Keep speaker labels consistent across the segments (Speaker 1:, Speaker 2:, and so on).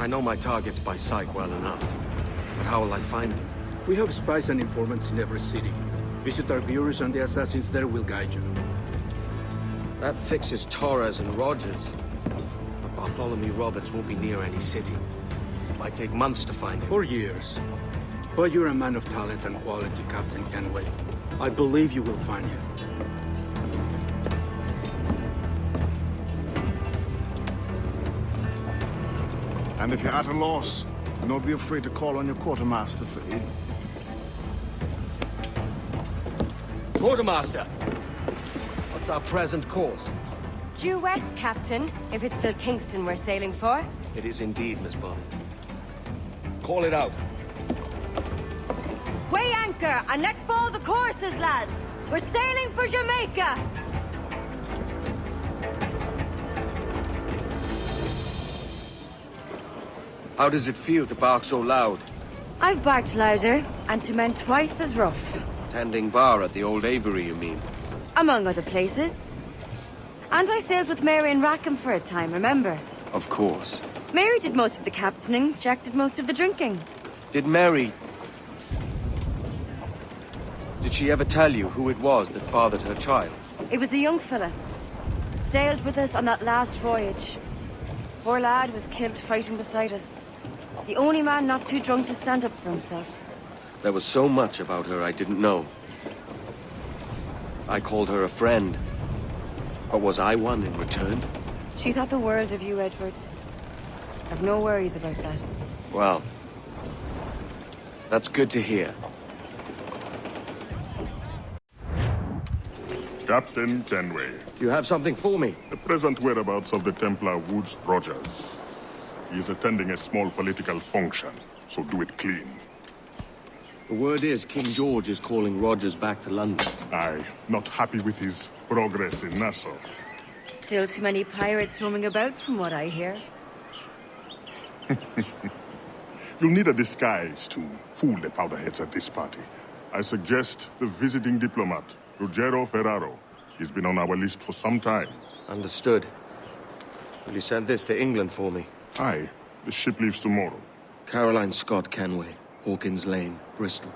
Speaker 1: I know my targets by sight well enough. But how will I find them?
Speaker 2: We have spies and informants in every city. Visit our bureaus and the assassins there will guide you.
Speaker 1: That fixes Torres and Rogers. But Bartholomew Roberts won't be near any city. It might take months to find him.
Speaker 2: Or years. But you're a man of talent and quality, Captain Kenway. I believe you will find him.
Speaker 3: And if you're at a loss, do not be afraid to call on your quartermaster for aid.
Speaker 1: Quartermaster! What's our present course?
Speaker 4: Due west, Captain, if it's still Kingston we're sailing for.
Speaker 1: It is indeed, Miss Bonny. Call it out.
Speaker 4: Weigh anchor and let fall the courses, lads! We're sailing for Jamaica!
Speaker 1: How does it feel to bark so loud?
Speaker 4: I've barked louder, and to men twice as rough.
Speaker 1: Tending bar at the old Aviary, you mean?
Speaker 4: Among other places. And I sailed with Mary and Rackham for a time, remember?
Speaker 1: Of course.
Speaker 4: Mary did most of the captaining, Jack did most of the drinking.
Speaker 1: Did Mary... Did she ever tell you who it was that fathered her child?
Speaker 4: It was a young fella. Sailed with us on that last voyage. Poor lad was killed fighting beside us. The only man not too drunk to stand up for himself.
Speaker 1: There was so much about her I didn't know. I called her a friend. But was I one in return?
Speaker 4: She thought the world of you, Edward. I've no worries about that.
Speaker 1: Well, that's good to hear.
Speaker 5: Captain Kenway.
Speaker 1: Do you have something for me?
Speaker 5: The present whereabouts of the Templar Woods Rogers. He is attending a small political function, so do it clean.
Speaker 1: The word is King George is calling Rogers back to London.
Speaker 5: Aye, not happy with his progress in Nassau.
Speaker 4: Still too many pirates roaming about, from what I hear.
Speaker 5: You'll need a disguise to fool the powderheads at this party. I suggest the visiting diplomat, Ruggiero Ferraro. He's been on our list for some time.
Speaker 1: Understood. Will you send this to England for me?
Speaker 5: Aye, the ship leaves tomorrow.
Speaker 1: Caroline Scott Kenway, Hawkins Lane, Bristol.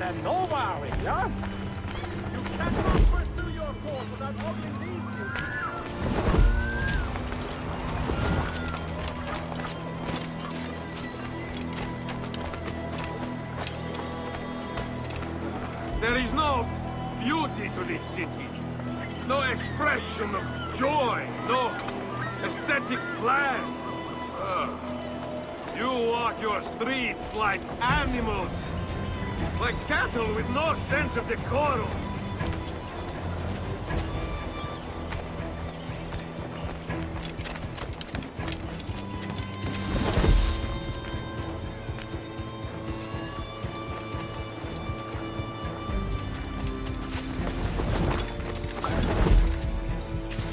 Speaker 6: And no bowing, yeah? You cannot pursue your course without opening these beauties.
Speaker 7: There is no beauty to this city. No expression of joy. No aesthetic plan. You walk your streets like animals. Like cattle with no sense of decorum.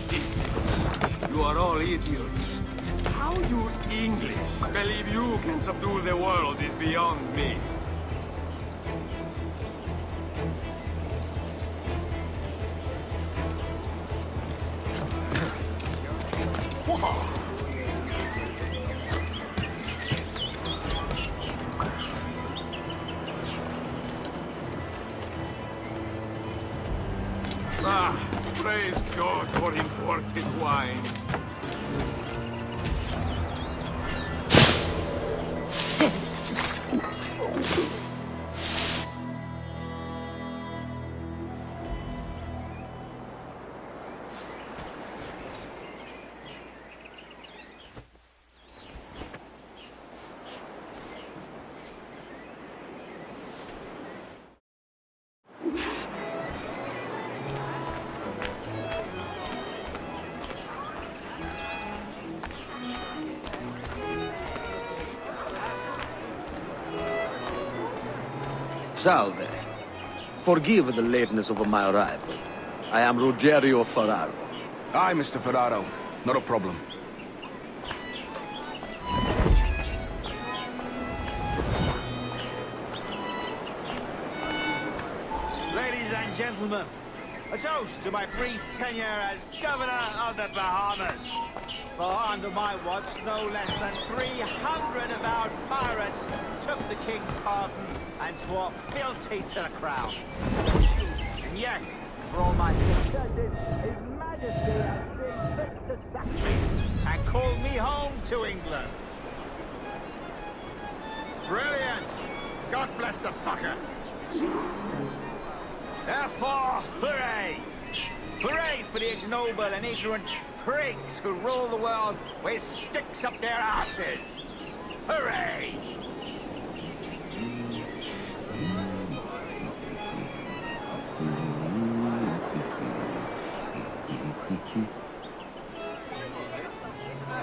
Speaker 7: Idiots. You are all idiots. How you English believe you can subdue the world is beyond me. Ah, praise God for imported wines.
Speaker 8: Salve. Forgive the lateness of my arrival. I am Rogerio Ferraro.
Speaker 9: Aye, Mr. Ferraro. Not a problem.
Speaker 10: Ladies and gentlemen, a toast to my brief tenure as Governor of the Bahamas. For under my watch, no less than 300 avowed pirates took the King's pardon and swore fealty to the Crown. And yet, for all my successes, His Majesty has seen fit to sack me and called me home to England. Brilliant! God bless the fucker! Therefore, hooray! Hooray for the ignoble and ignorant prigs who rule the world with sticks up their asses! Hooray!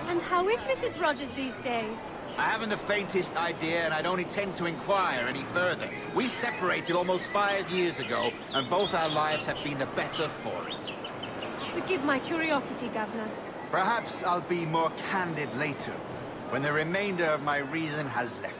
Speaker 11: And how is Mrs. Rogers these days?
Speaker 10: I haven't the faintest idea, and I don't intend to inquire any further. We separated almost 5 years ago, and both our lives have been the better for it.
Speaker 11: Forgive my curiosity, Governor.
Speaker 10: Perhaps I'll be more candid later, when the remainder of my reason has left me.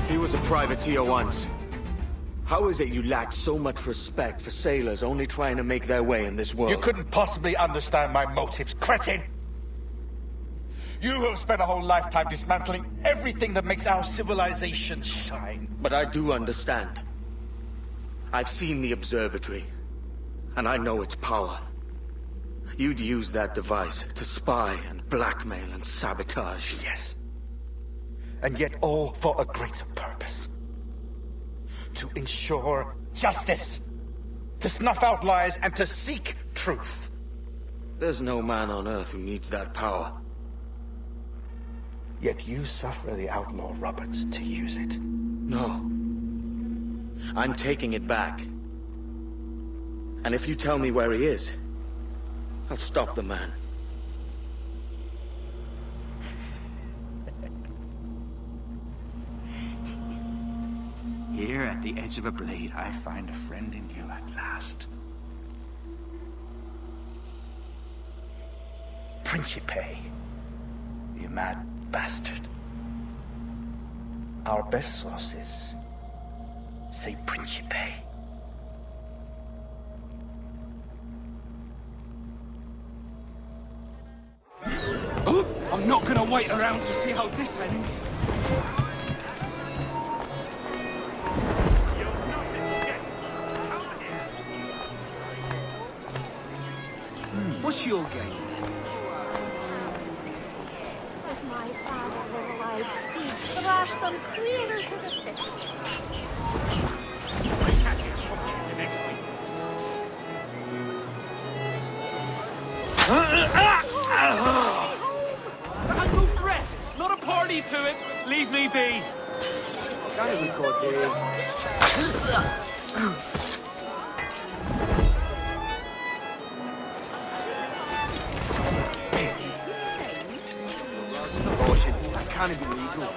Speaker 1: He was a privateer once. How is it you lack so much respect for sailors only trying to make their way in this world?
Speaker 10: You couldn't possibly understand my motives, cretin! You have spent a whole lifetime dismantling everything that makes our civilization shine.
Speaker 1: But I do understand. I've seen the observatory, and I know its power. You'd use that device to spy and blackmail and sabotage.
Speaker 10: Yes. And yet all for a greater purpose. To ensure justice. To snuff out lies and to seek truth.
Speaker 1: There's no man on Earth who needs that power.
Speaker 10: Yet you suffer the outlaw Roberts to use it.
Speaker 1: No. I'm taking it back. And if you tell me where he is, I'll stop the man.
Speaker 10: Here at the edge of a blade, I find a friend in you at last. Principe, you mad bastard. Our best sources say Principe.
Speaker 9: Oh, I'm not gonna wait around to see how this ends. What's your game?
Speaker 11: If my father were alive, he'd thrash them clearer to the city.
Speaker 6: I catch you the next week.
Speaker 9: I'm no threat, not a party to it. Leave me be.
Speaker 8: Can't even call Dave.
Speaker 9: That can't be legal.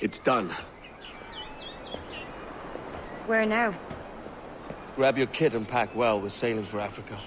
Speaker 1: It's done.
Speaker 4: Where now?
Speaker 1: Grab your kit and pack well. We're sailing for Africa.